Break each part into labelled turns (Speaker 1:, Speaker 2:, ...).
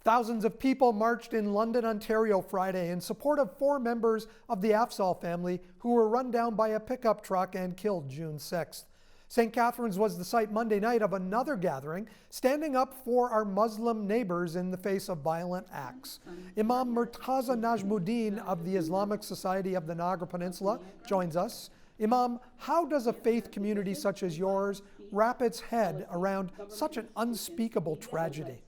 Speaker 1: Thousands of people marched in London, Ontario Friday in support of 4 members of the Afzaal family who were run down by a pickup truck and killed June 6th. St. Catharines was the site Monday night of another gathering, standing up for our Muslim neighbors in the face of violent acts. Imam Murtaza Najmudin of the Islamic Society of the Niagara Peninsula joins us. Imam, how does a faith community such as yours wrap its head around such an unspeakable tragedy?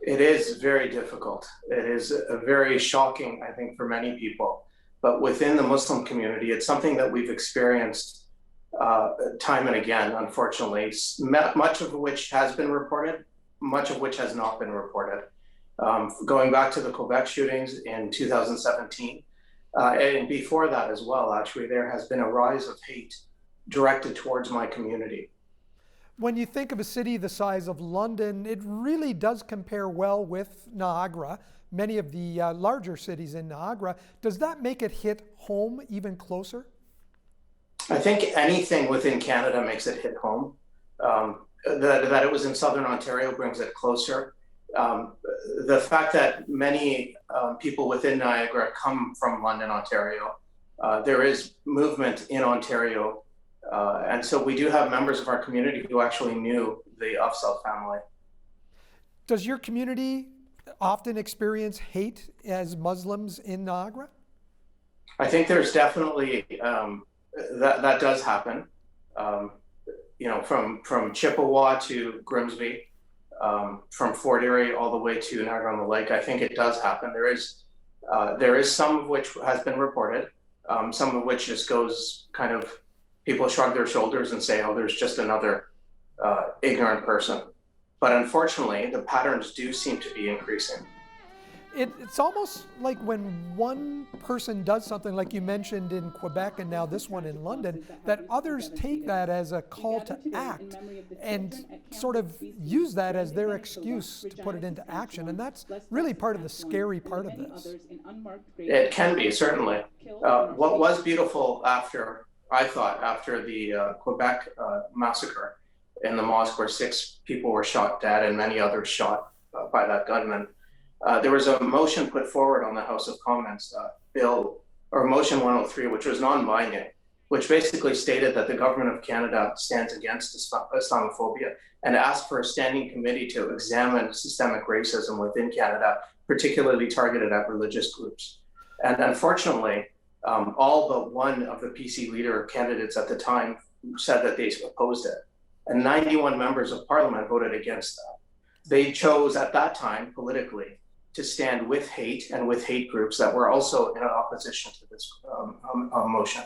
Speaker 2: It is very difficult. It is very shocking, I think, for many people. But within the Muslim community, it's something that we've experienced time and again, unfortunately, much of which has been reported, much of which has not been reported. Going back to the Quebec shootings in 2017, and before that as well, actually, there has been a rise of hate directed towards my community.
Speaker 1: When you think of a city the size of London, it really does compare well with Niagara, many of the larger cities in Niagara. Does that make it hit home even closer?
Speaker 2: I think anything within Canada makes it hit home. That it was in Southern Ontario brings it closer. The fact that many people within Niagara come from London, Ontario, there is movement in Ontario. And so we do have members of our community who actually knew the Afzaal family.
Speaker 1: Does your community often experience hate as Muslims in Niagara?
Speaker 2: I think there's definitely, that does happen. From Chippewa to Grimsby, from Fort Erie all the way to Niagara-on-the-Lake, I think it does happen. There is some of which has been reported, some of which just goes kind of, people shrug their shoulders and say, oh, there's just another ignorant person. But unfortunately, the patterns do seem to be increasing.
Speaker 1: It's almost like when one person does something like you mentioned in Quebec and now this one in London, that others take that as a call to act and sort of use that as their excuse to put it into action. And that's really part of the scary part of this.
Speaker 2: It can be, certainly. What was beautiful after the Quebec massacre in the mosque where 6 people were shot dead and many others shot by that gunman, there was a motion put forward on the House of Commons, Motion 103, which was non-binding, which basically stated that the government of Canada stands against Islamophobia and asked for a standing committee to examine systemic racism within Canada, particularly targeted at religious groups. And unfortunately, all but one of the PC leader candidates at the time said that they opposed it. And 91 members of parliament voted against that. They chose at that time, politically, to stand with hate and with hate groups that were also in opposition to this motion.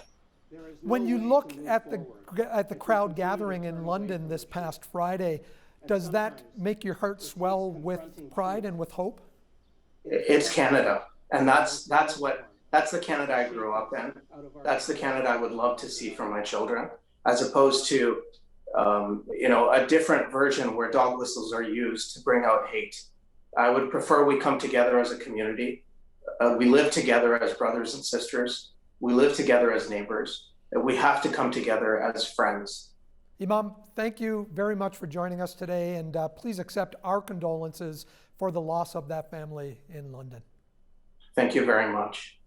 Speaker 1: When you look at the crowd gathering in London this past Friday, does that make your heart swell with pride and with hope?
Speaker 2: It's Canada, and that's the Canada I grew up in. That's the Canada I would love to see for my children, as opposed to a different version where dog whistles are used to bring out hate. I would prefer we come together as a community. We live together as brothers and sisters. We live together as neighbors. We have to come together as friends.
Speaker 1: Imam, thank you very much for joining us today, and please accept our condolences for the loss of that family in London.
Speaker 2: Thank you very much.